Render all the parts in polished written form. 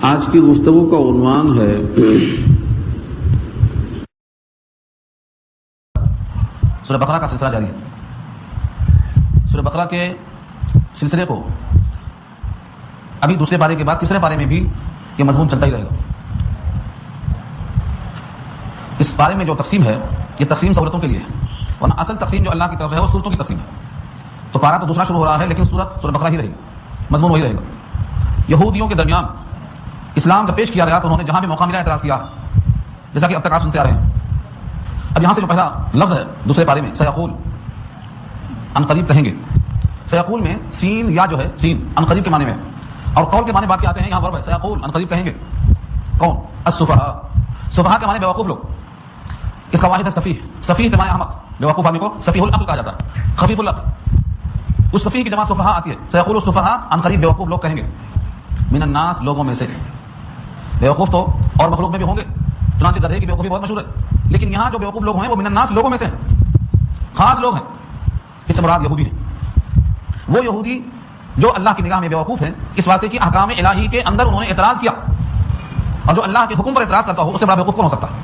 آج کی گفتگو کا عنوان ہے سورہ بقرہ کا سلسلہ جاری ہے. سورہ بقرہ کے سلسلے کو ابھی دوسرے پارے کے بعد تیسرے پارے میں بھی یہ مضمون چلتا ہی رہے گا. اس پارے میں جو تقسیم ہے یہ تقسیم سورتوں کے لیے ہے، ورنہ اصل تقسیم جو اللہ کی طرف ہے وہ سورتوں کی تقسیم ہے. تو پارہ تو دوسرا شروع ہو رہا ہے لیکن سورہ بقرہ ہی رہے گی، مضمون وہی رہے گا. یہودیوں کے درمیان اسلام جب پیش کیا گیا تو انہوں نے جہاں بھی موقع ملا اعتراض کیا، جیسا کہ اب تک آپ سنتے آ رہے ہیں. اب یہاں سے جو پہلا لفظ ہے دوسرے پارے میں سیقول، ان قریب کہیں گے. سیقول میں سین یا جو ہے سین ان قریب کے معنی میں ہے، اور قول کے معنی بات کے آتے ہیں. یہاں ورب ہے سیقول، ان قریب کہیں گے. کون؟ السفہاء. سفہاء کے معنی بیوقوف لوگ. اس کا واحد ہے سفیہ. سفیہ کے معنی احمق، بیوقوف آدمی کو سفیہ العقل کہا جاتا ہے، خفیف العقل. اس سفیہ کی جمع سفہاء آتی ہے. سیقول السفہاء، ان قریب بیوقوف لوگ کہیں گے. من الناس، لوگوں میں سے. بیوقوف تو اور مخلوق میں بھی ہوں گے، چنانچہ گدھے کی بیوقوفی بہت مشہور ہے، لیکن یہاں جو بیوقوف لوگ ہیں وہ من الناس، لوگوں میں سے خاص لوگ ہیں. اس سے مراد یہودی ہیں. وہ یہودی جو اللہ کی نگاہ میں بیوقوف ہیں اس واسطے کہ احکام الہی کے اندر انہوں نے اعتراض کیا، اور جو اللہ کے حکم پر اعتراض کرتا ہو اس سے بڑا بیوقوف کون ہو سکتا ہے.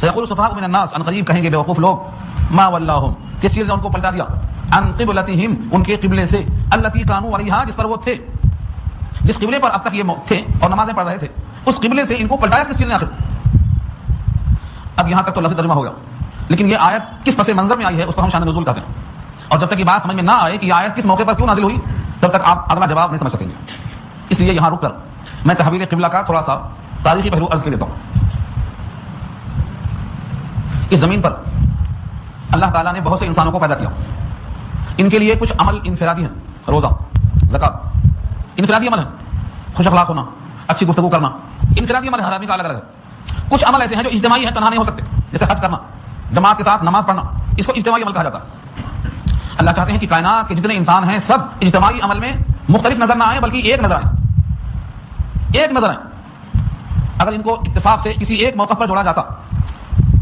سیقول السفہاء من الناس، ان قریب کہیں گے بیوقوف لوگ، ما ولاہم، کس چیز نے ان کو پلٹا دیا، عن قبلتہم، ان کے قبلے سے، التی کانوا علیہا، جس پر وہ تھے، جس قبلے پر اب تک یہ تھے اور نمازیں پڑھ رہے تھے، اس قبلے سے ان کو پلٹایا کس چیز نے آخر. اب یہاں تک تو لفظ ترجمہ ہو گیا، لیکن یہ آیت کس پس منظر میں آئی ہے اس کو ہم شان نزول کہتے ہیں. اور جب تک یہ بات سمجھ میں نہ آئے کہ یہ آیت کس موقع پر کیوں نازل ہوئی تب تک آپ اگلا جواب نہیں سمجھ سکیں گے. اس لیے یہاں رک کر میں تحویل قبلہ کا تھوڑا سا تاریخی پہلو عرض کر دیتا ہوں. اس زمین پر اللہ تعالیٰ نے بہت سے انسانوں کو پیدا کیا. ان کے لیے کچھ عمل انفرادی ہیں، روزہ، زکات، انفرادی عمل ہے. خوش اخلاق ہونا، اچھی گفتگو کرنا، انفرادی عمل ہے، ہر آدمی کا الگ الگ ہے. کچھ عمل ایسے ہیں جو اجتماعی ہیں، تنہا نہیں ہو سکتے، جیسے حج کرنا، جماعت کے ساتھ نماز پڑھنا، اس کو اجتماعی عمل کہا جاتا ہے. اللہ چاہتے ہیں کہ کائنات کے جتنے انسان ہیں سب اجتماعی عمل میں مختلف نظر نہ آئیں بلکہ ایک نظر آئیں، ایک نظر آئیں. اگر ان کو اتفاق سے کسی ایک موقع پر جوڑا جاتا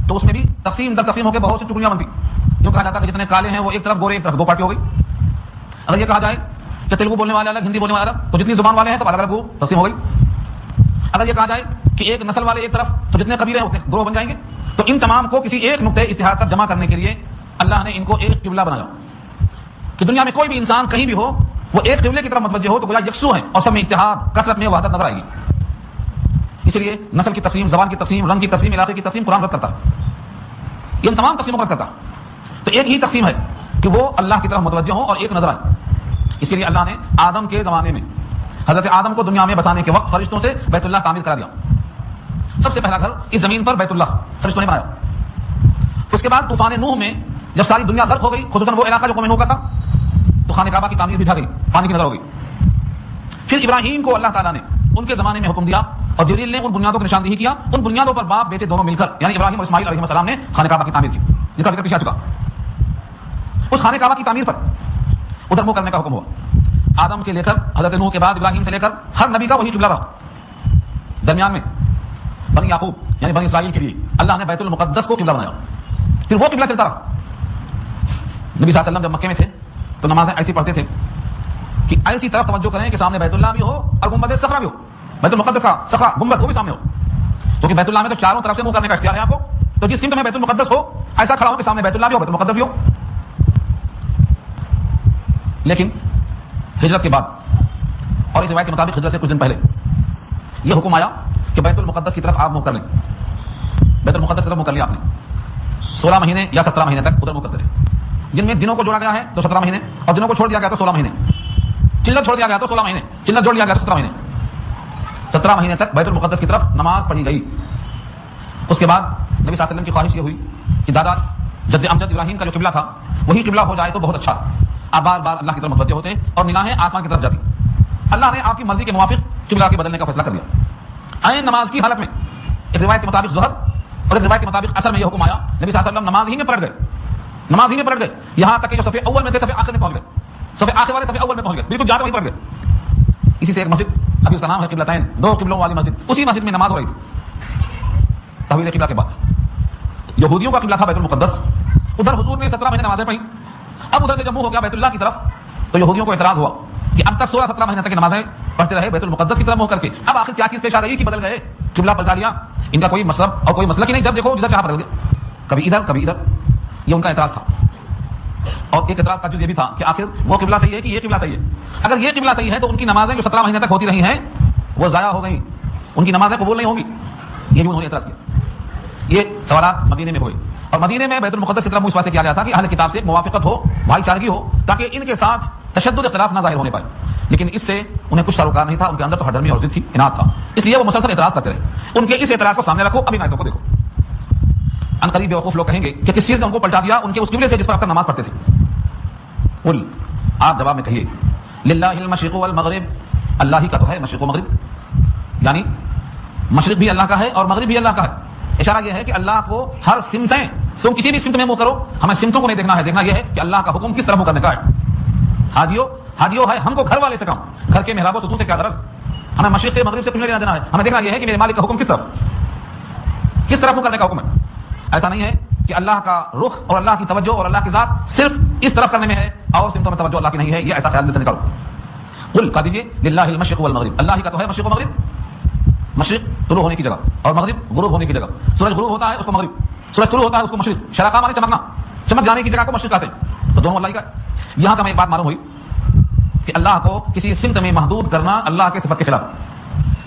تو اس میں بھی تقسیم در تقسیم ہو کے بہت سی ٹکڑیاں بنتی. یوں کہا جاتا کہ جتنے کالے ہیں وہ ایک طرف، گورے ایک طرف، دو پارٹی ہو گئی. اگر یہ کہا جائے کہ تیلگو بولنے والے الگ، ہندی بولنے والے الگ، تو جتنی زبان والے ہیں سب الگ الگ تقسیم ہو گئی. اگر یہ کہا جائے کہ ایک نسل والے ایک طرف، تو جتنے قبیلے ہیں اتنے گروہ بن جائیں گے. تو ان تمام کو کسی ایک نقطے اتحاد پر جمع کرنے کے لیے اللہ نے ان کو ایک قبلہ بنایا کہ دنیا میں کوئی بھی انسان کہیں بھی ہو وہ ایک قبلے کی طرف متوجہ ہو تو گویا یکسو ہیں اور سب میں اتحاد، کثرت میں وحدت نظر آئے گی. اس لیے نسل کی تقسیم، زبان کی تقسیم، رنگ کی تقسیم، علاقے کی تقسیم قرآن رد کرتا ہے. یہ ان تمام تقسیموں کو رد کرتا ہے. تو ایک ہی تقسیم ہے کہ وہ اللہ کی طرف متوجہ ہوں اور ایک نظر آئے. اس کے لیے اللہ نے آدم کے زمانے میں حضرت آدم کو دنیا میں بسانے کے وقت فرشتوں سے بیت اللہ تعمیر کرا دیا. سب سے پہلا گھر اس زمین پر بیت اللہ فرشتوں نے بنایا. اس کے بعد طوفان نوح میں جب ساری دنیا غرق ہو گئی، خصوصاً وہ علاقہ جو قوم نوح کا تھا، تو خانہ کعبہ کی تعمیر بھی ڈھا گئی، پانی کی نظر ہو گئی. پھر ابراہیم کو اللہ تعالیٰ نے ان کے زمانے میں حکم دیا اور جبریل نے ان بنیادوں کو نشاندہی کیا. ان بنیادوں پر باپ بیٹے دونوں مل کر یعنی ابراہیم اور اسماعیل علیہ السلام نے خانہ کعبہ کی تعمیر کی، جس کا ذکر پیچھے آ چکا. اس خانہ کعبہ کی تعمیر پر ادھر منہ کرنے کا حکم ہوا. آدم کے لے کر حضرت نوح کے بعد ابراہیم سے لے کر ہر نبی کا وہی قبلہ رہا. درمیان میں بنی یعقوب یعنی بنی اسرائیل کے لیے اللہ نے بیت المقدس کو قبلہ بنایا. پھر وہ قبلہ چلتا رہا. نبی صلی اللہ علیہ وسلم جب مکے میں تھے تو نمازیں ایسی پڑھتے تھے کہ ایسی طرف توجہ کریں کہ سامنے بیت اللہ بھی ہو اور گنبد صخرہ بھی ہو. بیت المقدس کا صخرہ گنبد وہ بھی سامنے ہو، کیونکہ بیت اللہ میں تو چاروں طرف سے منہ کرنے کا اختیار ہے آپ کو. تو جس سمت میں بیت المقدس ہو ایسا کھڑا ہو کہ سامنے بیت اللہ بھی ہو، بیت المقدس بھی ہو. لیکن ہجرت کے بعد اور ایک روایت کے مطابق ہجرت سے کچھ دن پہلے یہ حکم آیا کہ بیت المقدس کی طرف آپ منہ کر لیں. بیت المقدس کی طرف منہ کر لیا آپ نے. 16 مہینے یا 17 مہینے تک ادھر منہ کرتے رہے. جن میں دنوں کو جوڑا گیا ہے تو 17 مہینے، اور دنوں کو چھوڑ دیا گیا تو 16 مہینے. چلت چھوڑ دیا گیا تو 16 مہینے، چلت جوڑ دیا گیا تو 17 مہینے. 17 مہینے تک بیت المقدس کی طرف نماز پڑھی گئی. اس کے بعد نبی صلی اللہ علیہ وسلم کی خواہش یہ ہوئی کہ دادا جد امجد ابراہیم کا جو قبلہ تھا وہی قبلہ ہو جائے تو بہت اچھا. آپ بار بار اللہ کی طرف متوجہ ہوتے اور نگاہیں آسمان کی طرف جاتی. اللہ نے آپ کی مرضی کے موافق قبلہ کے بدلنے کا فیصلہ کر دیا. عین نماز کی حالت میں ایک روایت کے مطابق ظہر اور ایک روایت کے مطابق عصر میں یہ حکم آیا. نبی صلی اللہ علیہ وسلم نماز ہی میں پلٹ گئے، نماز ہی میں پلٹ گئے، یہاں تک کہ جو صف اول میں تھے صف آخر میں پہنچ گئے، صف آخر والے صف اول میں پہنچ گئے، بالکل جا کے وہیں پلٹ گئے. اسی سے ایک مسجد ابھی اس کا نام ہے قبلتین، دو قبلوں والی مسجد، اسی مسجد میں نماز ہو رہی تھی تحویل قبلہ کے بعد. یہودیوں کا قبلہ تھا بیت المقدس، ادھر حضور نے 17 مہینے نمازیں پڑھی. اب ادھر سے جب منہ ہو گیا بیت اللہ کی طرف تو یہودیوں کو اعتراض ہوا کہ اب تک 16-17 مہینے تک نمازیں پڑھتے رہے بیت المقدس کی طرف منہ کر کے، اب آخر کیا چیز پیش آ گئی کہ بدل گئے، قبلہ پلٹا لیا. ان کا کوئی مطلب اور کوئی مسلک ہی نہیں، جب دیکھو جدھر چاہا بدل گئے، کبھی ادھر کبھی ادھر. یہ ان کا اعتراض تھا. اور ایک اعتراض کا جز یہ بھی تھا کہ آخر وہ قبلہ صحیح ہے کہ یہ قبلہ صحیح ہے. اگر یہ قبلہ صحیح ہے تو ان کی نمازیں جو 17 مہینے تک ہوتی رہی ہیں وہ ضائع ہو گئیں، ان کی نمازیں قبول نہیں ہوں گی. یہ بھی انہوں نے اعتراض کیا. یہ سوالات مدینے میں ہوئے، اور مدینے میں بیت المقدس کی طرف منہ اس واسطے کیا گیا تھا کہ اہل کتاب سے موافقت ہو، بھائی چارگی ہو، تاکہ ان کے ساتھ تشدد اختلاف نہ ظاہر ہونے پائے. لیکن اس سے انہیں کچھ تعلقات نہیں تھا، ان کے اندر تو ہردرمی اور ضد تھی، اناد تھا، اس لیے وہ مسلسل اعتراض کرتے رہے. ان کے اس اعتراض کو سامنے رکھو. ابھی آیتوں کو دیکھو. ان قریب بیوقوف لوگ کہیں گے کہ کس چیز نے ان کو پلٹا دیا ان کے اس قبلے سے جس پر اب تک نماز پڑھتے تھے. قل، آپ جواب میں کہیے، للہ المشرق والمغرب، اللہ ہی کا تو ہے مشرق و مغرب، یعنی مشرق بھی اللہ کا ہے اور مغرب بھی اللہ کا ہے. اشارہ یہ ہے کہ اللہ کو ہر سمتیں، تم کسی بھی سمت میں منہ کرو، ہمیں سمتوں کو نہیں دیکھنا ہے، دیکھنا یہ ہے کہ اللہ کا حکم کس طرح منہ کرنے کا ہے. حاجیو ہے ہم کو گھر والے سے کام، گھر کے محراب و ستون سے کیا غرض، ہمیں مشرق سے مغرب سے کچھ نہیں لینا دینا ہے، ہمیں دیکھنا یہ ہے کہ میرے مالک کا حکم کس طرف منہ کرنے کا حکم ہے. ایسا نہیں ہے کہ اللہ کا رخ اور اللہ کی توجہ اور اللہ کی ذات صرف اس طرف کرنے میں ہے اور سمتوں میں توجہ اللہ کی نہیں ہے، یہ ایسا خیال دل سے نکالو. قل، کہہ دیجیے، للہ المشرق والمغرب، اللہ ہی کا تو ہے مشرق و مغرب. مشرق طلوع ہونے کی جگہ اور مغرب غروب ہونے کی جگہ. سورج غروب ہوتا ہے اس کو مغرب، سورج طلوع ہوتا ہے اس کو مشرق. شرقہ مانے چمکنا، چمک جانے کی جگہ کو مشرق کہتے ہیں. تو دونوں اللہ ہی کا. یہاں سے ہمیں ایک بات معلوم ہوئی کہ اللہ کو کسی سمت میں محدود کرنا اللہ کے صفت کے خلاف.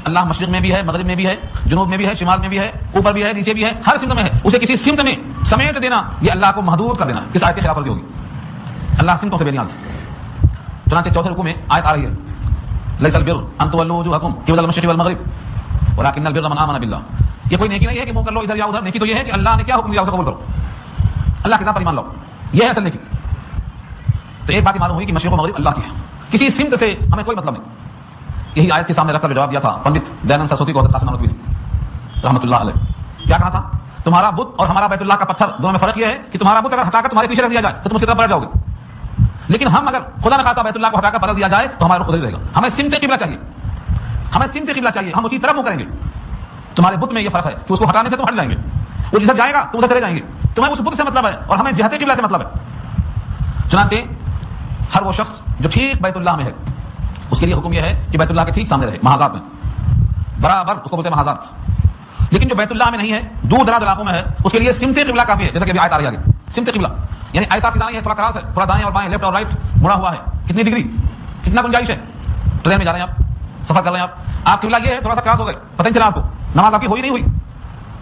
اللہ مشرق میں بھی ہے، مغرب میں بھی ہے، جنوب میں بھی ہے، شمال میں بھی ہے، اوپر بھی ہے، نیچے بھی ہے، ہر سمت میں ہے. اسے کسی سمت میں سمیٹ دینا یہ اللہ کو محدود کر دینا، کس آیت کے خلاف ورزی ہوگی. اللہ سمتوں سے بے نیاز. چنانچہ چوتھے رکوع میں آیت آ رہی ہے، لیس البر ان تولوا وجوهکم قبل المشرق والمغرب ولكن البر من آمن بالله. یہ کوئی نیکی نہیں ہے کہ منہ کر لو ادھر یا ادھر. نیکی تو یہ ہے کہ اللہ نے کیا حکم دیا اسے قبول کرو، اللہ کے ساتھ پر ایمان لاؤ. یہ ہے اصل نیکی. تو ایک بات معلوم ہوئی کہ مشرق و مغرب اللہ کی ہے، کسی سمت سے ہمیں کوئی مطلب نہیں. یہی آیت کے سامنے رکھ کر جواب دیا تھا پنڈت دیانند سرسوتی کو حضرت قاسم نانوتوی نے رحمۃ اللہ علیہ. کیا کہا تھا؟ تمہارا بت اور ہمارا بیت اللہ کا پتھر دونوں میں فرق یہ ہے کہ تمہارا بت اگر ہٹا کر تمہارے پیچھے رکھ دیا جائے تو تم اس کی طرف بڑھ جاؤ گے، لیکن ہم اگر خدا نہ خواستہ بیت اللہ کو ہٹا کر بدل دیا جائے تو ہمارا رخ ادھر رہے گا. ہمیں سمت قبلہ چاہیے، ہمیں سمت قبلہ چاہیے، ہم اسی طرف منہ کریں گے. تمہارے بت میں یہ فرق ہے کہ اس کو ہٹانے سے تم ہٹ جائیں گے، وہ جدھر جائے گا تم ادھر چلے جائیں گے. تمہیں اس بت سے مطلب ہے اور ہمیں جہت قبلہ سے مطلب ہے. چنانچہ ہر وہ شخص جو ٹھیک بیت اللہ میں ہے اس کے لیے حکم یہ ہے کہ بیت اللہ کے ٹھیک سامنے رہے، محاذات میں برابر، اس کو بولتے ہیں محاذات. لیکن جو بیت اللہ میں نہیں ہے، دور دراز علاقوں میں ہے، اس کے لیے سمت قبلہ کافی ہے. جیسا کہ ابھی آیت آ رہی ہے آگے، سمت قبلہ یعنی ایسا سیدھا نہیں ہے، تھوڑا کراس ہے، تھوڑا دائیں اور بائیں، لیفٹ اور رائٹ مڑا ہوا ہے. کتنی ڈگری، کتنا گنجائش ہے. ٹرین میں جا رہے ہیں آپ، سفر کر رہے ہیں آپ قبلہ یہ ہے، تھوڑا سا کراس ہو گئے، پتہ نہیں چلا آپ کو، نماز آپ کی ہوئی نہیں ہوئی.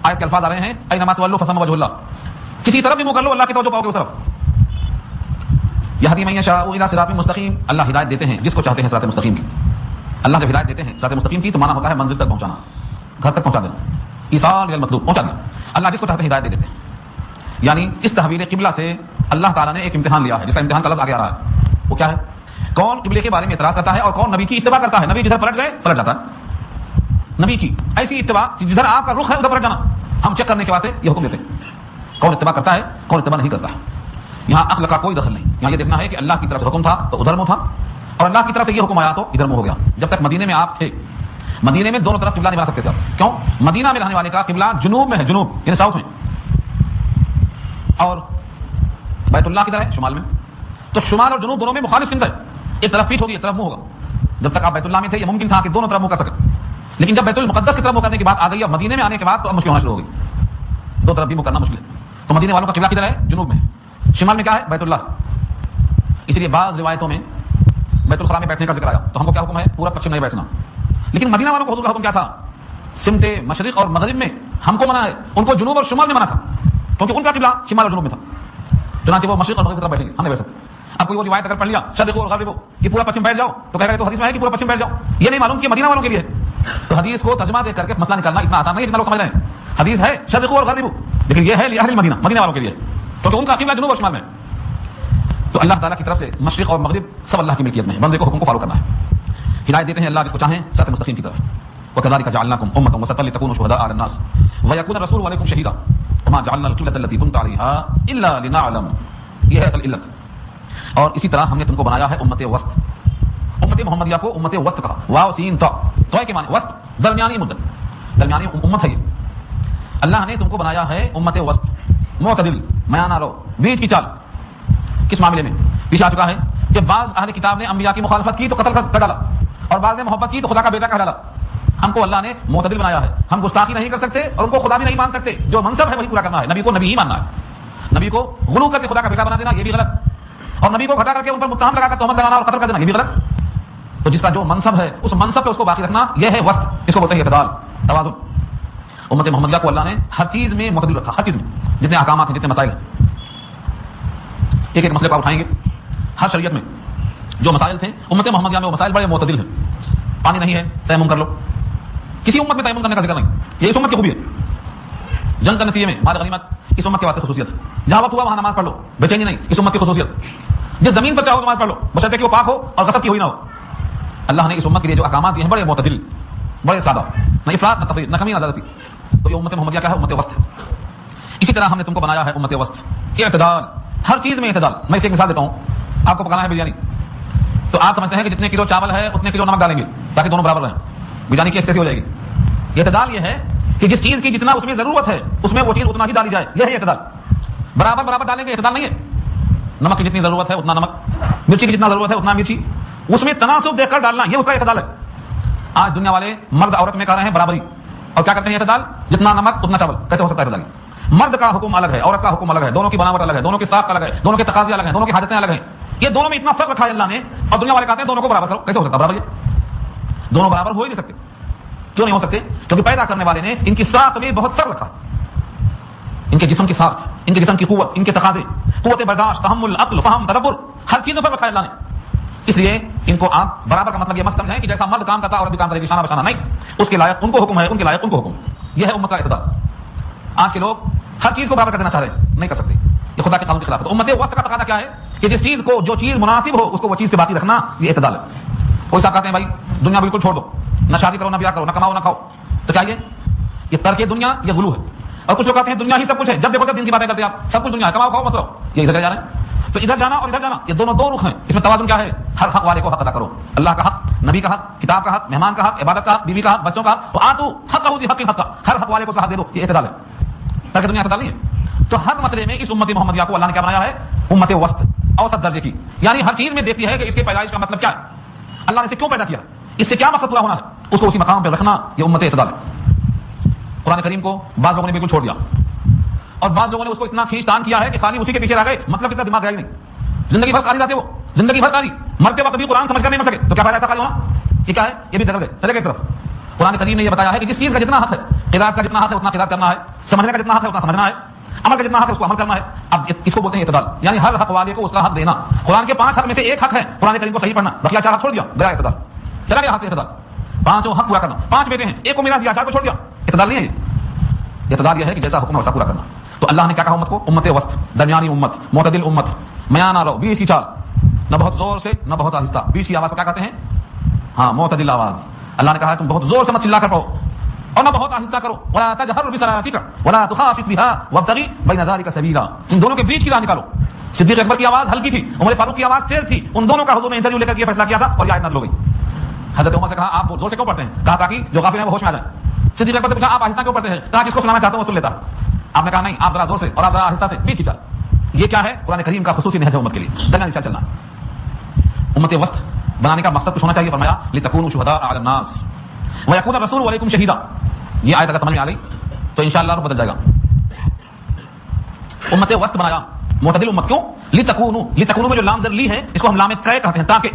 آیت کے الفاظ آ رہے ہیں، اینما تولوا فثم وجہ اللہ، کسی طرف بھی منہ کر لو اللہ کی توجہ پاؤ گے اس طرف. یہدی من یشاء الی صراط مستقیم، اللہ ہدایت دیتے ہیں جس کو چاہتے ہیں صراط مستقیم کی. اللہ جب ہدایت دیتے ہیں صراط مستقیم کی تو معنی ہوتا ہے منزل تک پہنچانا، گھر تک پہنچا دینا، ایصال المطلوب پہنچا دینا. اللہ جس کو چاہتے ہیں ہدایت دے دیتے ہیں. یعنی اس تحویل قبلہ سے اللہ تعالیٰ نے ایک امتحان لیا ہے جس کا امتحان کا لفظ آگے آ رہا ہے. وہ کیا ہے؟ کون قبلے کے بارے میں اعتراض کرتا ہے اور کون نبی کی اتباع کرتا ہے. نبی جدھر پلٹ گئے پلٹ جاتا ہے. نبی کی ایسی اتباع کہ جدھر آپ کا رخ ہے ادھر پلٹ جانا. ہم چیک کرنے کے بعد یہ حکم دیتے ہیں کون اتباع کرتا ہے کون اتباع نہیں کرتا ہے. یہاں عقل کا کوئی دخل نہیں. یہاں یہ دیکھنا ہے کہ اللہ کی طرف سے حکم تھا تو ادھر منہ تھا اور اللہ کی طرف سے یہ حکم آیا تو ادھر منہ ہو گیا. جب تک مدینے میں آپ تھے، مدینے میں دونوں طرف قبلہ نہیں بنا سکتے تھے آپ. کیوں؟ مدینہ میں رہنے والے کا قبلہ جنوب میں ہے، جنوب یعنی ساؤتھ میں، اور بیت اللہ کی طرح ہے شمال میں. تو شمال اور جنوب دونوں میں مخالف سمت ہے، ایک طرف پیٹھ ہوگی ایک طرف منہ ہوگا. جب تک آپ بیت اللہ میں تھے یہ ممکن تھا کہ دونوں طرف منہ کر سکیں، لیکن جب بیت المقدس کی طرف منہ کرنے کی بات آ گئی، اب مدینے میں آنے کے بعد تو اب مشکل ہونا شروع ہو گئی، دو طرف بھی منہ کرنا مشکل ہے. تو مدینے والوں کا قبلہ کدھر ہے؟ جنوب میں. شمال میں کیا ہے؟ بیت اللہ. اس لیے بعض روایتوں میں بیت الخلاء میں بیٹھنے کا ذکر آیا تو ہم کو کیا حکم ہے؟ پورا پچھم نہیں بیٹھنا. لیکن مدینہ والوں کو حضور کا حکم کیا تھا؟ سمت مشرق اور مغرب میں ہم کو منع ہے، ان کو جنوب اور شمال میں منع تھا کیونکہ ان کا قبلہ شمال اور جنوب میں تھا. چنانچہ وہ مشرق اور مغرب کی طرف بیٹھیں گے، ہم نہیں بیٹھ سکتے. اب کوئی وہ روایت اگر پڑھ لیا شرق اور غرب کہ پورا پچھم بیٹھ جاؤ تو کہہ رہے تو حدیث میں ہے کہ پورا پچھم بیٹھ جاؤ. یہ نہیں معلوم کہ مدینہ والوں کے لیے تو حدیث کو ترجمہ دے کر کے مسئلہ نکالنا اتنا آسان نہیں ہے جتنا لوگ سمجھ رہے ہیں. حدیث ہے شرق اور غرب لیکن یہ ہے لأہل المدینہ، مدینہ والوں کے لیے، کیونکہ ان کا قبلہ جنوب اور شمال میں. تو اللہ تعالیٰ کی طرف سے مشرق اور مغرب سب اللہ کی ملکیت میں ہے، بندے کو حکم کو فالو کرنا ہے. ہدایت دیتے ہیں اللہ جس کو چاہیں صراط مستقیم کی طرف. وَكَذَلِكَ جَعَلْنَاكُمْ أُمَّةً وَسَطًا لِتَكُونُوا شُهَدَاءَ عَلَى النَّاسِ وَيَكُونَ الرَّسُولُ عَلَيْكُمْ شَهِيدًا وَمَا جَعَلْنَا الْقِبْلَةَ الَّتِي كُنْتَ عَلَيْهَا إِلَّا لِنَعْلَمَ. یہ ہے اصل علت. اور اسی طرح ہم نے تم کو بنایا ہے امت وسط. امت محمدیہ کو امت وسط کہا، واو سین تا، تو کے معنی وسط، درمیانی مدت، درمیانی امت ہے. یہ اللہ نے تم کو بنایا ہے امت وسط، معتدل، میانہ رو، بیچ کی چال. کس معاملے میں؟ پیچھے آ چکا ہے کہ کہ بعض اہل کتاب نے انبیاء کی مخالفت کی تو قتل کر ڈالا، اور بعض نے محبت کی تو خدا کا بیٹا کہہ ڈالا۔ ہم کو اللہ نے معتدل بنایا ہے، ہم گستاخی نہیں کر سکتے اور ان کو خدا بھی نہیں مان سکتے۔ جو منصب ہے وہی پورا کرنا ہے، نبی کو نبی ہی ماننا ہے۔ نبی کو غلو کر کے خدا کا بیٹا بنا دینا یہ بھی غلط، اور نبی کو گھٹا کر کے ان پر متہم لگا کر تہمت لگانا اور قتل کر دینا یہ بھی غلط۔ تو جس کا جو منصب ہے اس منصب پہ اس کو باقی رکھنا، یہ ہے وسط، اس کو بولتے ہیں اعتدال، توازن۔ امت محمدیہ کو اللہ نے ہر چیز میں معتدل رکھا، ہر چیز میں، جتنے احکامات ہیں، جتنے مسائل ہیں، ایک ایک مسئلے کو اٹھائیں گے۔ ہر شریعت میں جو مسائل تھے امت محمدیہ میں وہ مسائل بڑے معتدل ہیں۔ پانی نہیں ہے تیمم کر لو، کسی امت میں تیمم کرنے کا ذکر نہیں، یہ اس امت کی خوبی ہے۔ جنگ کے نتیجے میں مال غنیمت اس امت کے واسطے خصوصیت، جہاں وقت ہوا وہاں نماز پڑھ لو، بے چینی نہیں، اس امت کی خصوصیت۔ جس زمین پر چاہو نماز پڑھ لو بشرطے کہ وہ پاک ہو اور غصب کی ہوئی نہ ہو۔ اللہ نے اس امت کے لیے جو احکامات دیے ہیں بڑے معتدل، بڑے سادہ، نہ افراط نہ تفریط، نہ کمی نہ زیادتی۔ تو یہ امت محمدیہ کیا ہے؟ امت وسط ہے۔ اسی طرح ہم نے تم کو بنایا ہے امت وسط، یہ اعتدال، ہر چیز میں اعتدال۔ میں اسے ایک مثال دیتا ہوں، آپ کو پکانا ہے بریانی، تو آپ سمجھتے ہیں کہ جتنے کلو چاول ہے اتنے کلو نمک ڈالیں گے تاکہ دونوں برابر رہیں، بریانی کیسی ہو جائے گی؟ یہ اعتدال یہ ہے کہ جس چیز کی جتنا اس میں ضرورت ہے اس میں وہ چیز اتنا ہی ڈالی جائے، یہ ہے اعتدال۔ برابر برابر ڈالیں گے اعتدال نہیں ہے۔ نمک کی جتنی ضرورت ہے اتنا نمک، مرچی کی جتنا ضرورت ہے اتنا مرچی، اس میں تناسب دیکھ کر ڈالنا، یہ اس کا اعتدال ہے۔ آج دنیا والے مرد عورت میں کر رہے ہیں برابری، اور کیا کرتے ہیں اعتدال؟ جتنا نمک اتنا چاول۔ کیسے ہو سکتا ہے اعتدال؟ مرد کا حکم الگ ہے، عورت کا حکم الگ ہے، دونوں کی بناوٹ الگ ہے، دونوں کی ساخت الگ ہے، دونوں کے تقاضے الگ ہیں، دونوں کی حاجتیں الگ ہیں، یہ دونوں میں اتنا فرق رکھا ہے اللہ نے، اور دنیا والے کہتے ہیں دونوں کو برابر کرو۔ کیسے ہو سکتا ہے برابر؟ یہ دونوں برابر ہو ہی نہیں سکتے۔ کیوں نہیں ہو سکتے؟ کیونکہ پیدا کرنے والے نے ان کی ساخت میں بہت فرق رکھا، ان کے جسم کی ساخت، ان کے جسم کی قوت، ان کے تقاضے، قوت برداشت، تحمل، عقل، فہم، تدبر، ہر چیز میں فرق رکھا ہے اللہ نے۔ اس لیے ان کو آپ برابر کا مطلب یہ مت سمجھیں کہ جیسا مرد کام کرتا ہے عورت بھی کام کرے گی، شانہ بشانہ نہیں، اس کے لائق ان کو حکم ہے، ان کے لائق ان کو حکم۔ یہ ہے امت کا اعتدال۔ آج کے لوگ ہر چیز کو برابر کر دینا چاہ رہے ہیں، نہیں کر سکتے، یہ خدا کے قانون کے خلاف ہے۔ تو امت وسط کا تقاضا کیا ہے کہ جس چیز کو جو چیز مناسب ہو اس کو وہ چیز پہ باقی رکھنا، یہ اعتدال ہے۔ کوئی صاحب کہتے ہیں بھائی دنیا بالکل چھوڑ دو، نہ شادی کرو، نہ بیاہ کرو، نہ کماؤ، نہ کھاؤ، تو کیا یہ ترک دنیا، یہ غلو ہے۔ اور کچھ لوگ کہتے ہیں دنیا ہی سب کچھ ہے، جب دیکھو جب دین کی باتیں کرتے ہیں آپ، سب کچھ دنیا ہے، کماؤ کھاؤ مت رہو، یہ ادھر جا رہے ہیں۔ تو ادھر جانا اور ادھر جانا یہ دونوں دو رخ ہیں، اس میں توازن کیا ہے؟ ہر حق والے کو حق ادا کرو، اللہ کا حق، نبی کا حق، کتاب کا حق، مہمان کا حق، عبادت کا حق، بیوی کا حق، بچوں کا حق، آتو حق حق، ہر حق والے کو حق دے دو، یہ اعتدال ہے۔ ترک دنیا اعتدال نہیں ہے۔ تو ہر مسئلے میں اس امت محمدیہ کو اللہ نے کیا بنایا ہے؟ امت وسط، اوسط درجے کی، یعنی ہر چیز میں دیکھتی ہے کہ اس کے پیدائش کا مطلب کیا ہے، اللہ نے اسے کیوں پیدا کیا، اس سے کیا مقصد پورا ہونا ہے، اس کو اسی مقام پہ رکھنا، یہ امت اعتدال ہے۔ قرآن کریم کو بعض لوگوں نے بالکل چھوڑ دیا، اور بعض لوگوں نے اس کو اتنا کھینچ تان کیا ہے کہ خالی اسی کے پیچھے رہ گئے، مطلب اتنا دماغ گیا ہی نہیں، زندگی بھر قاری رہتے، وہ زندگی بھر قاری، مرتے وقت بھی قرآن سمجھ کر نہیں مر سکے، تو کیا فائدہ ایسا خالی ہونا؟ یہ کیا ہے؟ یہ بھی بدل گئے، چلے گئے ایک طرف۔ قرآن کریم نے یہ بتایا ہے کہ جس چیز کا جتنا حق ہے، قرات کا جتنا حق ہے اتنا قرات کرنا ہے، سمجھنے کا جتنا حق ہے اتنا سمجھنا ہے، عمل کا جتنا حق ہے اس کو عمل کرنا ہے۔ اب اس کو بولتے ہیں اعتدال، یعنی ہر حق والے کو اس کا حق دینا۔ قرآن کے 5 حق میں سے ایک حق ہے قرآن کریم کو صحیح پڑھنا، بقیہ 4 حق چھوڑ دیا، گیا اعتدال، چلا گیا ہاتھ سے اعتدال۔ 5 حق پورا کرنا، 5 بیٹے ہیں، ایک کو میراث دیا، 4 کو چھوڑ دیا، اعتدال نہیں ہے یہ۔ اعتدال یہ ہے کہ جیسا حکم ہے ویسا پورا کرنا۔ تو اللہ نے کیا کہا امت کو؟ امت وسط، درمیانی امت، معتدل امت، میاں نہ رہو، بیچ کی چال، نہ بہت زور سے نہ بہت آہستہ، بیچ کی آواز کو کیا کہتے ہیں؟ ہاں معتدل آواز۔ اللہ نے کہا ہے تم بہت زور سے مت چلا کر پڑھو اور نہ بہت آہستہ کرو، ولا تجہر بصلاتک ولا تخافت بها وابتغ بین ذلک سبیلا، ان دونوں کے بیچ کی راہ نکالو۔ صدیق اکبر کی آواز ہلکی تھی، عمر فاروق کی آواز تیز تھی، ان دونوں کا حضور نے انٹرویو لے کر یہ فیصلہ کیا تھا اور یہ آیت نازل ہو گئی۔ حضرت عمر سے کہا آپ زور سے کیوں پڑھتے ہیں؟ کہا تاکہ جو غافل ہیں وہ ہوش میں آ جائیں۔ صدیق اکبر سے پوچھا آپ آہستہ کیوں پڑھتے ہیں؟ کہا جس کو سنانا چاہتا ہوں وہ سن لیتا۔ آپ نے کہا نہیں، آپ ذرا زور سے اور آپ ذرا آہستہ سے، بیچ کی چال۔ یہ کیا ہے؟ قرآن کریم کا خصوصی نہج ہے امت کے لیے، درمیانی چال چلنا۔ امت وسط بنانے کا مقصد کچھ ہونا چاہیے، فرمایا لتکونوا شہداء علی الناس ویکون الرسول علیکم شہیدا۔ یہ آیت اگر سمجھ میں آ گئی تو انشاءاللہ بدل جائے گا۔ امت وسط بنایا، معتدل امت کیوں؟ لتکونوا میں جو لام زر لی ہے اس کو ہم لام قے کہتے ہیں، تاکہ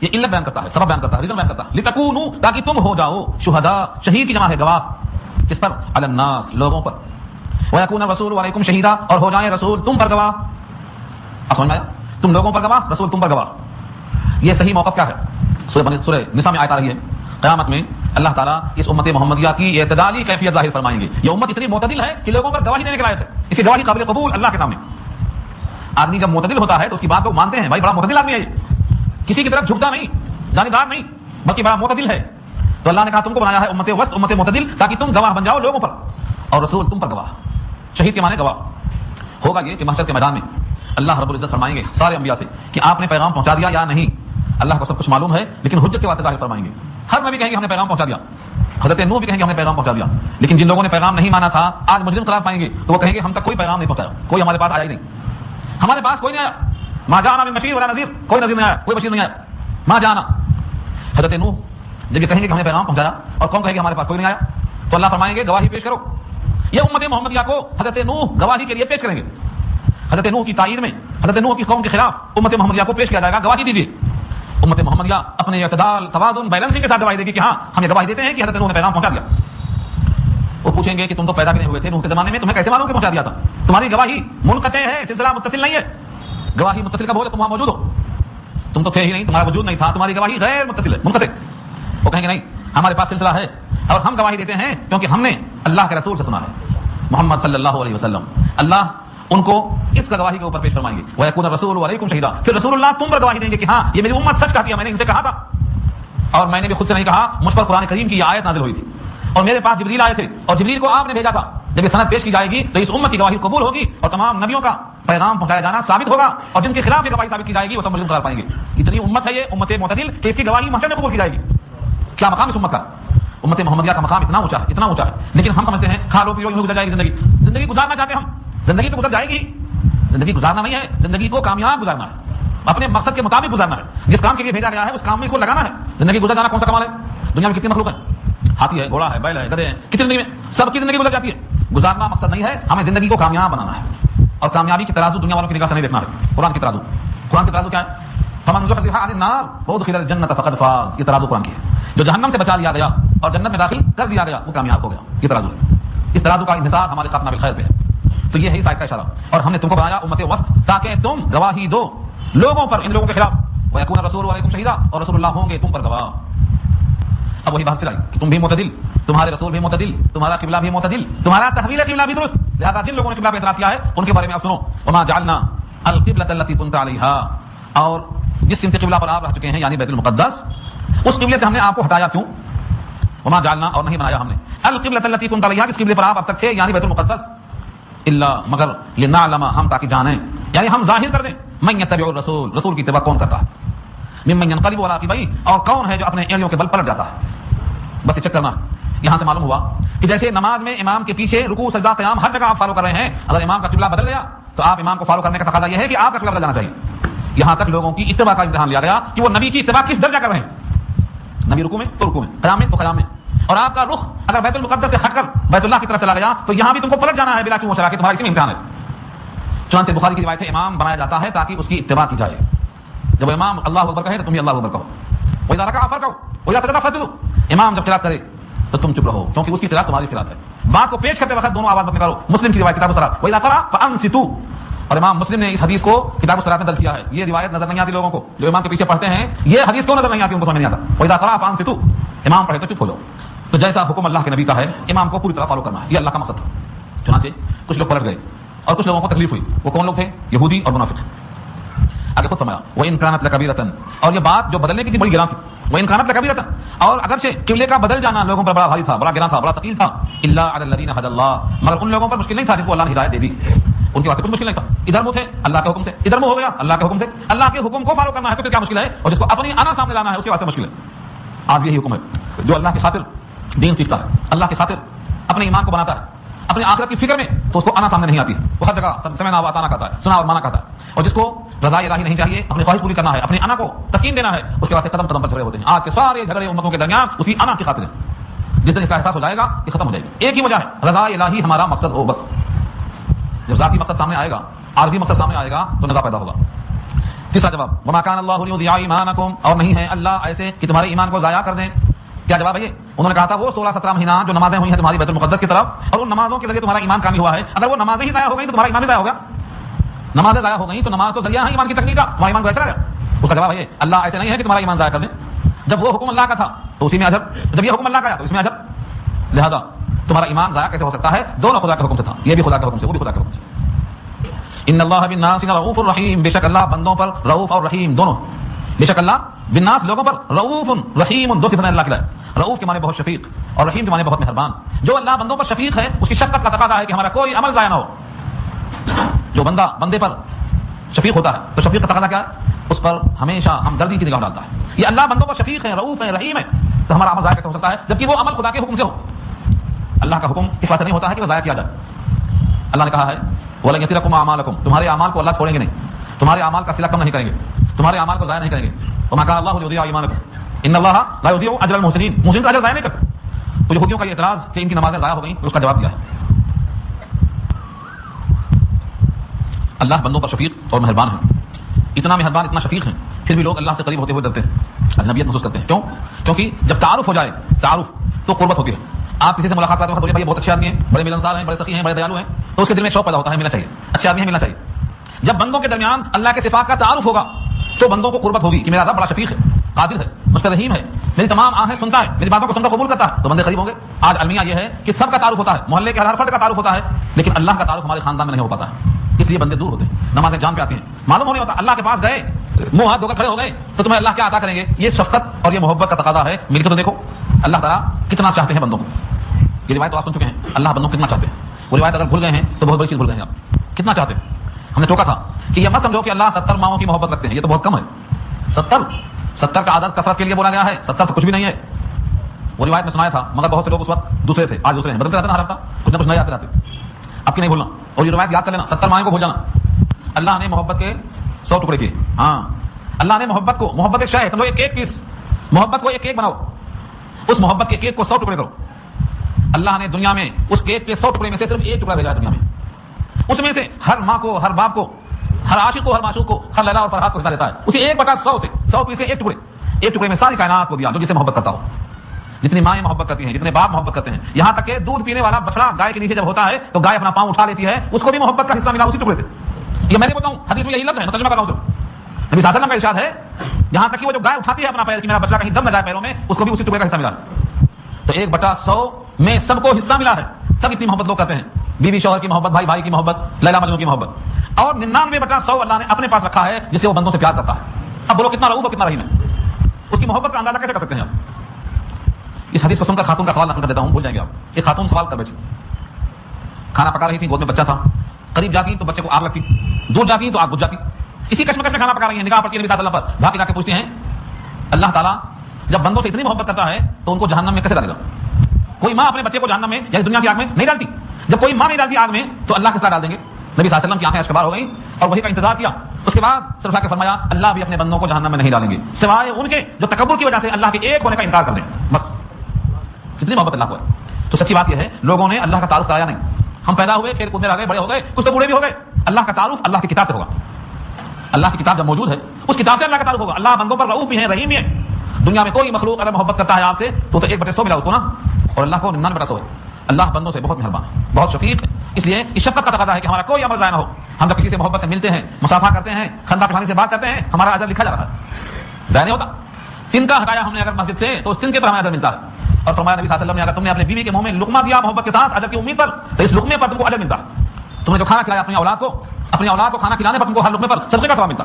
یہ علت بیان کرتا ہے، سبب بیان کرتا ہے، ریزن بیان کرتا ہے۔ لتکونوا تاکہ تم ہو جاؤ شہداء، شہید کی جمع ہے گواہ، کس پر؟ علی الناس، لوگوں پر۔ ویکون الرسول علیکم شہیدا، اور ہو جائیں رسول تم پر گواہ۔ اب سمجھ میں آیا؟ تم لوگوں پر گواہ، رسول تم پر گواہ۔ یہ صحیح موقف کیا ہے؟ سورہ نساء میں آیت آ رہی ہے، قیامت میں اللہ تعالیٰ اس امت محمدیہ کی اعتدالی کیفیت ظاہر فرمائیں گے۔ یہ امت اتنی معتدل ہے کہ لوگوں پر گواہی دینے کے لائق ہے، اسی گواہی قابل قبول اللہ کے سامنے۔ آدمی جب معتدل ہوتا ہے تو اس کی بات کو مانتے ہیں، بھائی بڑا معتدل آدمی ہے یہ، کسی کی طرف جھکتا نہیں، جانبدار نہیں، بلکہ بڑا معتدل ہے۔ تو اللہ نے کہا تم کو بنایا ہے امت وسط، امت معتدل، تاکہ تم گواہ بن جاؤ لوگوں پر، اور رسول تم پر گواہ۔ شہید کے معنی گواہ ہوگا یہ کہ محشر کے میدان میں اللہ رب العزت فرمائیں گے سارے انبیاء سے کہ آپ نے پیغام پہنچا دیا یا نہیں۔ اللہ کو سب کچھ معلوم ہے، لیکن حجت کے واسطے ظاہر فرمائیں گے۔ ہر نبی کہیں گے ہم نے پیغام پہنچا دیا، حضرت نوح بھی کہیں گے ہم نے پیغام پہنچا دیا، لیکن جن لوگوں نے پیغام نہیں مانا تھا آج مجرم قرار پائیں گے، تو وہ کہیں گے ہم تک کوئی پیغام نہیں پہنچایا، کوئی ہمارے پاس آیا ہی نہیں، ہمارے پاس کوئی نہیں آیا۔ ما جانا من بشیر ولا نذیر، کوئی نذیر نہیں آیا، کوئی بشیر نہیں آیا. ما جانا. حضرت نوح جب یہ کہیں گے کہ ہم نے پیغام پہنچایا اور قوم کہے گی ہمارے پاس کوئی نہیں آیا، تو اللہ فرمائیں گے گواہی پیش کرو. یہ امت محمدیہ کو حضرت نوح گواہی کے لیے پیش کریں گے. حضرت نوح کی تائید میں حضرت نوح کی قوم کے خلاف امت محمدیہ کو پیش کیا جائے گا، گواہی دیجیے. امت محمدیہ اپنے اعتدال، توازن، بیلنسنگ کے ساتھ گواہی دے گی کہ ہاں ہم یہ گواہی دیتے ہیں کہ حضرت نوح نے پیغام پہنچا دیا. وہ پوچھیں گے کہ تم تو پیدا بھی نہیں ہوئے تھے نوح کے زمانے میں، تمہیں کیسے معلوم کہ پہنچا دیا تھا؟ تمہاری گواہی منقطع ہے، سلسلہ متصل نہیں ہے. گواہی متصل کب ہو جب تم وہاں موجود ہو؟ تم تو تھے ہی نہیں، تمہارا وجود نہیں تھا، تمہاری گواہی غیر متصل ہے، منقطع. وہ کہیں گے نہیں ہمارے پاس سلسلہ ہے اور ہم گواہی دیتے ہیں کیونکہ ہم نے اللہ کے رسول سے سنا ہے، محمد صلی اللہ علیہ وسلم. اللہ ان کو اس کا گواہی کے اوپر پیش فرمائیں گے. وَيَكُونَ الرَّسُولُ عَلَيْكُمْ شَهِيدًا. پھر رسول اللہ تم پر گواہی دیں گے کہ ہاں یہ میری امت سچ کہتی ہے، میں نے ان سے کہا تھا اور میں نے بھی خود سے نہیں کہا، مجھ پر قرآن کریم کی یہ آیت نازل ہوئی تھی اور میرے پاس جبریل آئے تھے اور جبریل کو آپ نے بھیجا تھا. جب یہ سند پیش کی جائے گی تو اس امت کی گواہی قبول ہوگی اور تمام نبیوں کا پیغام پہنچایا جانا ثابت ہوگا، اور جن کے خلاف یہ گواہی ثابت کی جائے گی وہ سب مجرم قرار پائیں گے. اتنی امت ہے یہ امت معتدل کہ اس کی گواہی محکم میں قبول کی جائے گی. کیا مقام اس امت کا؟ امت محمدیہ کا مقام اتنا اونچا ہے، اتنا اونچا ہے. لیکن ہم سمجھتے ہیں کھا لو پی لو یوں گزر جائے گی زندگی. زندگی گزارنا چاہتے ہیں ہم، زندگی تو گزر جائے گی. زندگی گزارنا نہیں ہے، زندگی کو کامیاب گزارنا ہے، اپنے مقصد کے مطابق گزارنا ہے. جس کام کے لیے بھیجا گیا ہے اس کام میں اس کو لگانا ہے. زندگی گزر جانا کون سا کمال ہے؟ دنیا میں کتنی مخلوق ہے، ہاتھی ہے، گھوڑا ہے، بیل ہے، گدھے ہیں، کتنی زندگی میں سب کی زندگی گزر جاتی ہے. گزارنا مقصد نہیں ہے، ہمیں زندگی کو کامیاب بنانا ہے. اور کامیابی کی ترازو دنیا والوں کی نگاہ سے نہیں دیکھنا ہے. قرآن کی ترازو، قرآن کی ترازو کیا ہے؟ فمن زحزح عن النار وادخل الجنة فقد فاز. یہ ترازو قرآن کی ہے. جو جہنم سے بچا لیا گیا اور جنت میں داخل کر دیا گیا وہ کامیاب ہو گیا. یہ ترازو ہے. اس ترازو کا انحصار ہمارے خاتمہ بالخیر پہ ہے. تو یہ ہے اس آیت کا اشارہ. اور ہم نے تم کو بنایا امت وسط تاکہ تم گواہی دو لوگوں پر، ان لوگوں کے خلاف. وَيَكُونَ الرَّسُولُ عَلَيْكُمْ شَهِيدًا. اور رسول اللہ ہوں گے تم پر گواہ. اب وہی بحث پھر آئی کہ تم بھی معتدل، تمہارے رسول بھی معتدل، تمہارا قبلہ بھی معتدل، تمہارا تحویل قبلہ بھی درست. لہذا جن لوگوں نے قبلہ پہ اعتراض کیا ہے ان کے بارے میں آپ سنو. وما جعلنا القبلة التي كنت عليها. اور جس سمت قبلہ پر آپ رہ چکے ہیں یعنی بیت المقدس، اس قبلے سے ہم نے آپ کو ہٹایا کیوں؟ وما جعلنا اور نہیں بنایا ہم نے القبلة التي كنت عليها، جس قبلے پر آپ اب تک تھے یعنی بیت المقدس، الا مگر لنعلم ہم تاکہ جانیں، یعنی ہم ظاہر کر دیں من يتبع الرسول، رسول کی اتباع کون کرتا ہے، ممن ينقلب على عقبيه، اور کون ہے جو اپنے ایڑیوں کے بل پلٹ جاتا ہے. بس یہ چیک کرنا. یہاں سے معلوم ہوا کہ جیسے نماز میں امام کے پیچھے رکوع سجدہ قیام ہر جگہ آپ فالو کر رہے ہیں، اگر امام کا قبلہ بدل گیا تو آپ امام کو فالو کرنے کا تقاضا یہ ہے کہ آپ کا قبلہ بدل جانا چاہیے. یہاں تک لوگوں کی اتباع کا امتحان لیا گیا کہ وہ نبی کی اتباع کس درجہ کر رہے ہیں. نبی رکوع میں تو رکوع میں، قیام میں تو قیام میں. اور آپ کا رخ اگر بیت المقدس سے ہٹ کر بیت اللہ کی طرف چلا گیا تو یہاں بھی تم کو پلٹ جانا ہے بلا چون و چرا کے. تمہارا اسی میں امتحان ہے. چنانچہ بخاری کی روایت ہے امام بنایا جاتا ہے تاکہ اس کی اتباع کی جائے. جب امام اللہ اکبر کہے تو تم بھی اللہ اکبر کہو. وَإِذَا رَكَعَ فَارْكَعُوا وَإِذَا سَجَدَ فَاسْجُدُوا. امام جب قرات کرے تو تم چپ رہو کیونکہ اس کی قرات تمہاری قرات ہے. بات کو پیش کرتے وقت دونوں آواز مت نکالو. مسلم کی روایت کتاب الصلاۃ وَإِذَا قَرَأَ فَأَنصِتُوا. اور امام مسلم نے اس حدیث کو کتاب الصلاۃ میں درج کیا ہے. یہ روایت نظر نہیں آتی لوگوں کو جو امام کے پیچھے پڑھتے ہیں. یہ حدیث کیوں نظر نہیں آتی ان کو سمجھ نہیں آتا. وَإِذَا قَرَأَ فَأَنصِتُوا. امام پڑھے تو چپ ہو جاؤ. تو جیسا حکم اللہ کے نبی کا ہے امام کو پوری طرح فالو کرنا ہے. یہ اللہ کا مقصد تھا. چنانچہ کچھ لوگ پلٹ گئے اور کچھ لوگوں کو تکلیف ہوئی. وہ کون لوگ تھے؟ یہودی اور منافق. آگے خود فرمایا وَإِن كَانَتْ لَكَبِيرَةً. اور یہ بات جو بدلنے کی تھی بڑی گراں تھی. وَإِن كَانَتْ لَكَبِيرَةً. اور اگرچہ قبلے کا بدل جانا لوگوں پر بڑا بھاری تھا، بڑا گراں تھا، بڑا ثقیل تھا. إِلَّا عَلَى الَّذِينَ هَدَى اللَّهُ. مگر ان لوگوں پر مشکل نہیں تھا جن کو اللہ نے ہدایت دے دی. ان کے واسطے کچھ مشکل نہیں تھا. ادھر منہ تھے اللہ کے حکم سے، ادھر منہ ہو گیا اللہ کے حکم سے. اللہ کے حکم کو فالو کرنا ہے تو کیا مشکل ہے، اور جس کو اپنی انا سامنے لانا ہے اس کے واسطے مشکل ہے. آج بھی یہی حکم ہے. جو اللہ کی خاطر دین سیکھتا ہے، اللہ کی خاطر اپنے ایمان کو بناتا ہے، اپنی آخرت کی فکر میں، تو اس کو انا سامنے نہیں آتی. وہ ہر جگہ سمعنا و اطعنا کہتا ہے، سنا اور مانا کہتا ہے. اور جس کو رضا الہی نہیں چاہیے، اپنی خواہش پوری کرنا ہے، اپنی انا کو تسکین دینا ہے، اس کے واسطے قدم قدم پر جھگڑے ہوتے ہیں. آج کے سارے جھگڑے امتوں کے درمیان اسی انا کی خاطر ہیں. جس دن اس کا احساس ہو جائے گا یہ ختم ہو جائے گی. ایک ہی وجہ ہے رضا الہی ہمارا مقصد ہو. بس جب ذاتی مقصد سامنے آئے گا، عارضی مقصد سامنے آئے گا تو نزاع پیدا ہوگا. تیسرا جواب وما كان الله ليضيع ایمانکم. اور نہیں ہے اللہ ایسے کہ تمہارے ایمان کو ضائع کر دیں. کیا جواب ہے یہ؟ انہوں نے کہا تھا وہ 16-17 مہینہ جو نمازیں ہوئی ہیں تمہاری بیت المقدس کی طرف، اور ان نمازوں کے ذریعے تمہارا ایمان کامل ہوا ہے. اگر وہ نمازیں ہی ضائع ہو گئی تو تمہارا ایمان بھی ضائع ہو گیا. نمازیں ضائع ہو گئی تو نماز تو ذریعہ ہے ایمان کی تکمیل کا، تمہارا ایمان گیا چلا گیا. اس کا جواب ہے اللہ ایسے نہیں ہے کہ تمہارا ایمان ضائع کر دیں. جب وہ حکم اللہ کا تھا تو اسی میں عجب، جب یہ حکم اللہ کا ہے تو اس میں عجب. لہذا تمہارا ایمان ضائع کیسے ہو سکتا ہے؟ دونوں خدا کے حکم سے تھا. یہ بھی خدا کے حکم سے، وہ بھی خدا کے حکم سے. ان اللہ بالناس رؤوف الرحیم. بے شک اللہ بندوں پر رؤوف اور رحیم دونوں. بے شک اللہ بالناس لوگوں پر رؤوف رحیم، دو صفتیں اللہ کی لائے. رؤوف کے معنی بہت شفیق اور رحیم کے معنی بہت مہربان. جو اللہ بندوں پر شفیق ہے اس کی شفقت کا تقاضا ہے کہ ہمارا کوئی عمل ضائع نہ ہو. جو بندہ بندے پر شفیق ہوتا ہے تو شفیق کا تقاضا کیا ہے؟ اس پر ہمیشہ ہمدردی کی نگاہ ڈالتا ہے. یہ اللہ بندوں پر شفیق ہے، رؤوف ہے، رحیم ہے، تو ہمارا عمل ضائع کیسے ہو سکتا ہے جبکہ وہ عمل خدا کے حکم سے ہو. اللہ کا حکم اس واسطے نہیں ہوتا ہے کہ وہ ضائع کیا جائے. اللہ نے کہا ہے وَلَن يَتِرَكُمْ أَعْمَالَكُمْ. تمہارے اعمال کو اللہ چھوڑیں گے نہیں. تمہارے اعمال کا صلہ کم نہیں کریں گے، تمہارے اعمال کو ضائع نہیں کریں گے. وما كان الله ليضيع ايمانكم ان الله لا يضيع اجر المحسنين. محسن کا اجر ضائع نہیں کرتا. تو یہودیوں کا یہ اعتراض کہ ان کی نمازیں ضائع ہو گئیں، اس کا جواب دیا ہے. اللہ بندوں پر شفیق اور مہربان ہے. اتنا مہربان، اتنا شفیق ہیں، پھر بھی لوگ اللہ سے قریب ہوتے ہوئے ڈرتے ہیں، اجنبیت محسوس کرتے ہیں. کیوں؟ کیونکہ جب تعارف ہو جائے، تعارف تو قربت ہوتی ہے. آپ کسی سے ملاقات کرتے وقت بولے بھائی بہت اچھے آدمی ہیں، بڑے ملنسار ہیں، بڑے سخی ہیں، بڑے دیالو ہیں، تو اس کے دل میں شوق پیدا ہوتا ہے ملنا چاہیے، اچھے آدمی ہیں ملنا چاہیے. جب بندوں کے درمیان اللہ کے صفات کا تعارف ہوگا تو بندوں کو قربت ہوگی کہ میرا رب بڑا شفیق ہے، قادر ہے، مجھ پر رحیم ہے، میری تمام آہیں سنتا ہے، میری باتوں کو سنتا قبول کرتا ہے، تو بندے قریب ہوں گے. آج المیہ یہ ہے کہ سب کا تعارف ہوتا ہے، محلے کے ہر فرد کا تعارف ہوتا ہے، لیکن اللہ کا تعارف ہمارے خاندان میں نہیں ہو پاتا ہے. اس لیے بندے دور ہوتے ہیں، نمازیں جان پہ آتی ہیں، معلوم ہونے ہوتا اللہ کے پاس گئے، منہ ہاتھ دھو کر کھڑے ہو گئے تو تمہیں اللہ کیا عطا کریں گے. یہ شفقت اور یہ محبت کا تقاضا ہے. مل کے تو دیکھو اللہ تعالیٰ کتنا چاہتے ہیں بندوں کو. یہ روایت تو آپ سن چکے ہیں، اللہ بندوں کو کتنا چاہتے ہیں. وہ روایت اگر بھول گئے ہیں تو بہت بڑی چیز بھول گئے ہیں. آپ کتنا چاہتے ہیں. ہم نے ٹوکا تھا کہ یہ مت سمجھو کہ اللہ 70 ماؤں کی محبت رکھتے ہیں، یہ تو بہت کم ہے. 70 کا عدد کثرت کے لیے بولا گیا ہے، 70 تو کچھ بھی نہیں ہے. وہ روایت میں سنایا تھا، مگر بہت سے لوگ اس وقت دوسرے تھے، آج دوسرے ہیں، بدلتے رہتے نا ہر ہفتہ کچھ نہ کچھ نئے آتے رہتے. اب کی نہیں بھولنا اور یہ روایت یاد کر لینا، 70 مائیں کو بھول جانا. اللہ نے محبت کے 100 ٹکڑے کیے. ہاں اللہ نے محبت کو، محبت ایک شے ہے، سمجھو ایک ایک پیس، محبت کو ایک کیک بناؤ، اس محبت کے کیک کو 100 ٹکڑے کرو. اللہ نے دنیا میں اس کیک کے 100 ٹکڑے میں سے صرف ایک ٹکڑا بھیجا ہے دنیا میں. اس میں سے ہر ماں کو، ہر باپ کو، ہر عاشق کو، ہر معشوق کو، ہر لیلا اور فرحات کو حصہ دیتا ہے. اسی 1/100 سے 100 پیس کے ایک ٹکڑے میں ساری کائنات کو دیا جو جسے محبت کرتا ہو. جتنی مائیں محبت کرتی ہیں، جتنے باپ محبت کرتے ہیں، یہاں تک کہ دودھ پینے والا بچڑا گائے کے نیچے جب ہوتا ہے تو گائے اپنا پاؤں اٹھا لیتی ہے، اس کو بھی محبت کا حصہ ملا اسی ٹکڑے سے. یہ میں نے بتاؤں، حدیث میں یہی لفظ ہے، میں ترجمہ کر رہا ہوں. نبی صلی اللہ علیہ وسلم کا ارشاد ہے، یہاں تک کہ وہ جو گائے اٹھاتی ہے اپنا پیر کہ میرا بچڑا کہیں دم نہ جائے پیروں میں، اس کو بھی اسی ٹکڑے کا حصہ ملا. تو 1/100 میں سب کو حصہ ملا ہے. تب اتنی محبت لوگ کرتے ہیں. بیوی شوہر کی محبت، بھائی کی محبت، لیلا مجنون کی محبت. اور 99/100 اللہ نے اپنے پاس رکھا ہے جسے وہ بندوں سے پیار کرتا ہے. اب بولو کتنا رؤوف اور کتنا رحیم ہے. اس کی محبت کا اندازہ کیسے کر سکتے ہیں آپ. اس حدیث کو سن کر خاتون کا سوال نقل کر دیتا ہوں، بھول جائیں گے آپ. ایک خاتون سوال کر بیٹھی، کھانا پکا رہی تھی، گود میں بچہ تھا، قریب جاتی تو بچے کو آگ لگتی، دور جاتی تو آگ بجھ جاتی. اسی کشمکش میں کھانا پکا رہی ہیں، نگاہ پڑتی ہے نبی صلی اللہ علیہ وسلم پر، بھاگ کے جا کے پوچھتے ہیں اللہ تعالیٰ جب بندوں سے اتنی محبت کرتا ہے تو ان کو جہنم میں کیسے ڈالے گا. کوئی ماں اپنے بچے کو جہنم میں یا دنیا کی آگ میں نہیں ڈالتی. جب کوئی ماں نہیں ڈالتی آگ میں تو اللہ کس طرح ڈال دیں گے. نبی صلی اللہ علیہ وسلم کی آنکھیں اشکبار ہو گئی اور وہی کا انتظار کیا. اس کے بعد صرف کے فرمایا اللہ بھی اپنے بندوں کو جہنم میں نہیں ڈالیں گے سوائے ان کے جو تکبر کی وجہ سے اللہ کے ایک ہونے کا انکار کر دیں. بس کتنی محبت اللہ کو ہے. تو سچی بات یہ ہے لوگوں نے اللہ کا تعارف کرایا نہیں. ہم پیدا ہوئے، کھیل کود میں رہ گئے، بڑے ہو گئے، کچھ تو بوڑھے بھی ہو گئے. اللہ کا تعارف اللہ کی کتاب سے ہوگا. اللہ کی کتاب جب موجود ہے اس کتاب سے اللہ کا تعارف ہوگا. اللہ بندوں پر رؤوف بھی ہے، رحیم بھی ہے. دنیا میں کوئی مخلوق اگر محبت کرتا ہے آپ سے تو 1/100 ملا اس کو نا، اور اللہ کو 99/100 ہے. اللہ بندوں سے بہت مہربان ہے، بہت شفیق ہے. اس لیے اس شفقت کا تقاضا ہے کہ ہمارا کوئی عمل ضائع نہ ہو. ہم جب کسی سے محبت سے ملتے ہیں، مصافحہ کرتے ہیں، خندہ پٹھانی سے بات کرتے ہیں، ہمارا اجر لکھا جا رہا ہے، ضائع نہیں ہوتا. تنکا ہٹایا ہم نے اگر مسجد سے تو اس تنکے پر ہمیں اجر ملتا ہے. اور فرمایا نبی صلی اللہ علیہ وسلم نے اگر تم نے اپنے بیوی کے منہ میں لقمہ دیا محبت کے ساتھ اجر کی امید پر تو اس لقمے پر تم کو اجر ملتا ہے. تم نے جو کھانا کھلایا اپنی اولاد کو کھانا کھلانے پر تم کو ہر لقمے پر صدقے کا ثواب ملتا.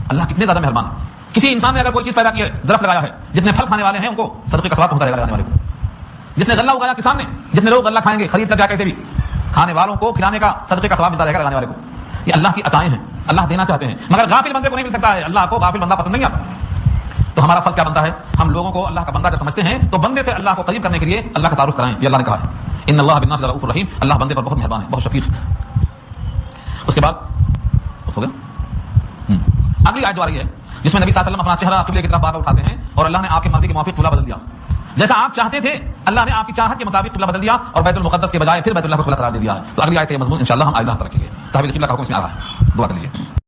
اللہ کتنے زیادہ مہربان ہے. کسی انسان نے اگر کوئی چیز پیدا کی ہے، درخت لگایا ہے، جتنے پھل کھانے والے ہیں ان کو صدقے کا ثواب پہنچا جائے گا لگانے والے کو. جس نے غلہ اگایا کسان نے، جتنے لوگ غلہ کھائیں گے خرید کر جا کیسے بھی، کھانے والوں کو کھلانے کا صدقے کا ثواب ملتا رہے گا لگانے والے کو. یہ اللہ کی عطائیں ہیں، اللہ دینا چاہتے ہیں، مگر غافل بندے کو نہیں مل سکتا ہے. اللہ کو غافل بندہ پسند نہیں آتا. تو ہمارا فرض کیا بنتا ہے، ہم لوگوں کو اللہ کا بندہ جب سمجھتے ہیں تو بندے سے اللہ کو قریب کرنے کے لیے اللہ کا تعارف کرائیں. یہ اللہ نے کہا ہے ان اللہ بالناس لرؤوف رحیم. اللہ بندے پر بہت مہربان ہے، بہت شفیق ہے. اس کے بعد ہو گیا اگلی آیت جو آ رہی ہے جس میں نبی صلی اللہ علیہ وسلم اپنا چہرہ قبلے کی طرف بار بار اٹھاتے ہیں اور اللہ نے آپ کے مرضی کے موافق قبلہ بدل دیا. جیسا آپ چاہتے تھے اللہ نے آپ کی چاہت کے مطابق قبلہ بدل دیا اور بیت المقدس کے بجائے پھر بیت اللہ کو قبلہ قرار دے دیا ہے. تو اگلی آیت کا مضمون انشاءاللہ ہم آئندہ رکھیں گے. تحویل قبلہ کا حکم اس میں آ رہا ہے. دعا کر لیجیے.